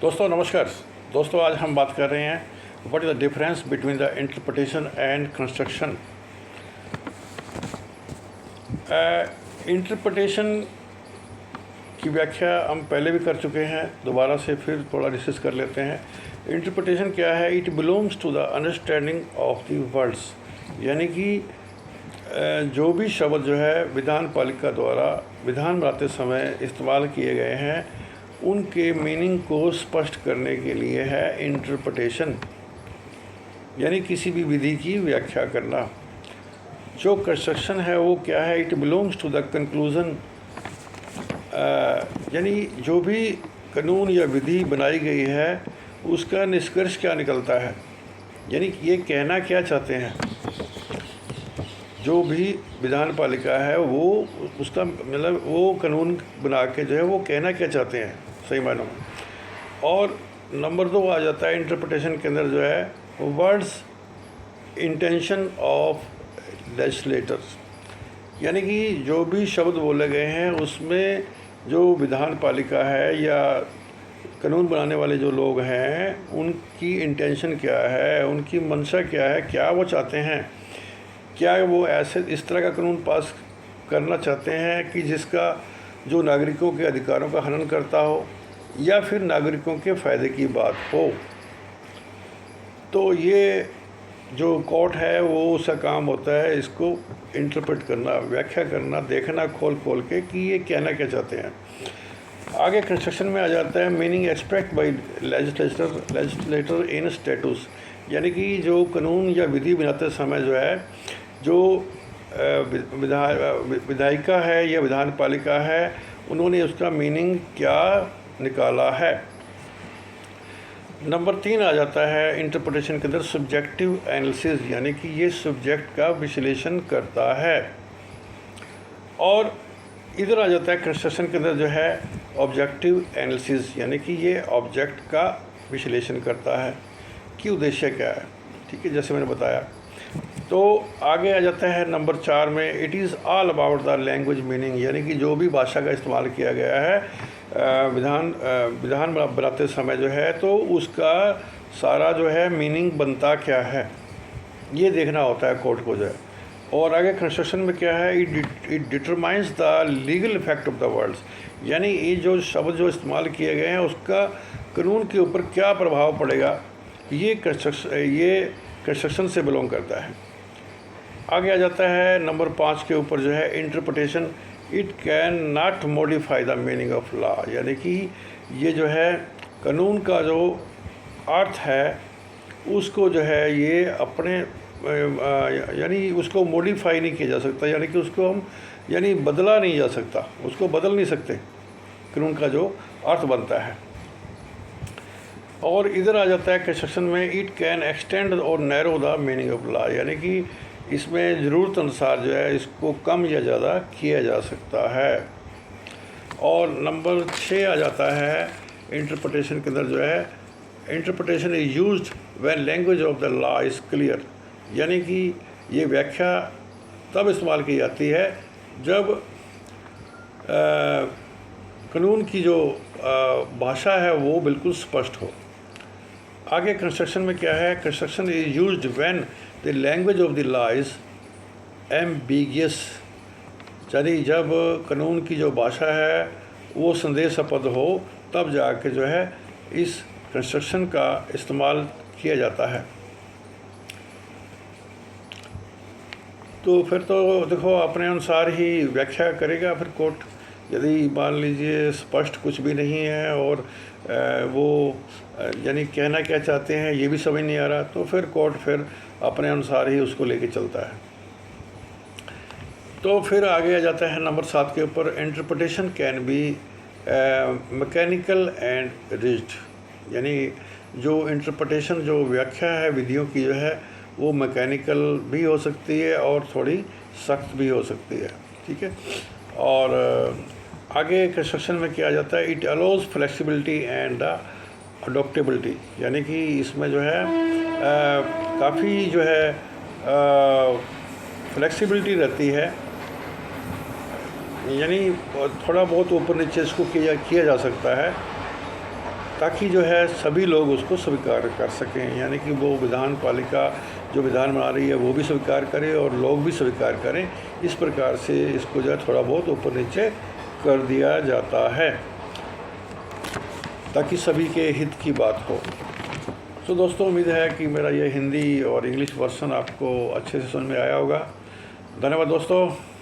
दोस्तों नमस्कार। दोस्तों आज हम बात कर रहे हैं what is the difference between the interpretation and construction. Interpretation की व्याख्या हम पहले भी कर चुके हैं, दोबारा से फिर थोड़ा डिस्कस कर लेते हैं। इंटरप्रिटेशन क्या है? It belongs to the understanding of the words, यानी कि जो भी शब्द जो है विधान पालिका द्वारा विधान बनाते समय इस्तेमाल किए गए हैं उनके मीनिंग को स्पष्ट करने के लिए है इंटरप्रिटेशन, यानी किसी भी विधि की व्याख्या करना। जो कंस्ट्रक्शन है वो क्या है? It belongs to the conclusion, यानी जो भी कानून या विधि बनाई गई है उसका निष्कर्ष क्या निकलता है, यानी ये कहना क्या चाहते हैं। जो भी विधान पालिका है वो उसका मतलब वो कानून बना के जो है वो कहना क्या चाहते हैं सही मायनों में। और नंबर 2 आ जाता है इंटरप्रिटेशन के अंदर जो है वर्ड्स इंटेंशन ऑफ लेजिस्लेटर्स, यानी कि जो भी शब्द बोले गए हैं उसमें जो विधान पालिका है या कानून बनाने वाले जो लोग हैं उनकी इंटेंशन क्या है, उनकी मंशा क्या है, क्या वो चाहते हैं। क्या वो ऐसे इस तरह का कानून पास करना चाहते हैं कि जिसका जो नागरिकों के अधिकारों का हनन करता हो या फिर नागरिकों के फ़ायदे की बात हो। तो ये जो कोर्ट है वो उसका काम होता है इसको इंटरप्रेट करना, व्याख्या करना, देखना खोल खोल के कि ये कहना क्या चाहते हैं। आगे कंस्ट्रक्शन में आ जाता है meaning express bye legislator in status, यानी कि जो कानून या विधि बनाते समय जो है जो विधायिका है या विधान पालिका है उन्होंने उसका मीनिंग क्या निकाला है। नंबर 3 आ जाता है इंटरप्रिटेशन के अंदर सब्जेक्टिव एनालिसिस, यानी कि ये सब्जेक्ट का विश्लेषण करता है। और इधर आ जाता है कंस्ट्रक्शन के अंदर जो है ऑब्जेक्टिव एनालिसिस, यानी कि ये ऑब्जेक्ट का विश्लेषण करता है कि उद्देश्य क्या है। ठीक है, जैसे मैंने बताया। तो आगे आ जाता है नंबर 4 में it is all about the language meaning, यानी कि जो भी भाषा का इस्तेमाल किया गया है विधान बनाते समय जो है तो उसका सारा जो है मीनिंग बनता क्या है ये देखना होता है कोर्ट को जो है। और आगे कंस्ट्रक्शन में क्या है? It determines the legal effect of the words, यानी ये जो शब्द जो इस्तेमाल किए गए हैं उसका कानून के ऊपर क्या प्रभाव पड़ेगा, ये कंस्ट्रक्शन से बिलोंग करता है। आगे आ जाता है नंबर 5 के ऊपर जो है interpretation it can not modify the meaning of law, यानी कि ये जो है कानून का जो अर्थ है उसको जो है ये अपने यानी उसको मॉडिफाई नहीं किया जा सकता, यानी कि उसको हम यानी बदला नहीं जा सकता, उसको बदल नहीं सकते कानून का जो अर्थ बनता है। और इधर आ जाता है कंस्ट्रक्शन में इट कैन एक्सटेंड और narrow the meaning of law, यानी कि इसमें ज़रूरत अनुसार जो है इसको कम या ज़्यादा किया जा सकता है। और नंबर 6 आ जाता है इंटरप्रिटेशन के अंदर जो है interpretation is used when language of the law is clear, यानी कि ये व्याख्या तब इस्तेमाल की जाती है जब कानून की जो भाषा है वो बिल्कुल स्पष्ट हो। आगे कंस्ट्रक्शन में क्या है? Construction is used when the language of the law is ambiguous, यानी जब कानून की जो भाषा है वो संदेशास्पद हो तब जाके जो है इस कंस्ट्रक्शन का इस्तेमाल किया जाता है। तो फिर तो देखो अपने अनुसार ही व्याख्या करेगा फिर कोर्ट। यदि मान लीजिए स्पष्ट कुछ भी नहीं है और वो यानी कहना क्या चाहते हैं ये भी समझ नहीं आ रहा, तो फिर कोर्ट फिर अपने अनुसार ही उसको लेके चलता है। तो फिर आगे आ जाता है नंबर 7 के ऊपर interpretation can be mechanical and rigid, यानी जो इंटरप्रिटेशन जो व्याख्या है विधियों की जो है वो मैकेनिकल भी हो सकती है और थोड़ी सख्त भी हो सकती है। ठीक है। और आगे कंस्ट्रक्शन में क्या आ जाता है? It allows flexibility and the adoptability, यानी कि इसमें जो है काफ़ी जो है फ्लेक्सिबिलिटी रहती है, यानी थोड़ा बहुत ऊपर नीचे इसको किया जा सकता है। ताकि जो है सभी लोग उसको स्वीकार कर सकें, यानी कि वो विधान पालिका जो विधान बना रही है वो भी स्वीकार करे और लोग भी स्वीकार करें। इस प्रकार से इसको जो है थोड़ा बहुत ऊपर नीचे कर दिया जाता है ताकि सभी के हित की बात हो। तो दोस्तों, उम्मीद है कि मेरा ये हिंदी और इंग्लिश वर्सन आपको अच्छे से समझ में आया होगा। धन्यवाद दोस्तों।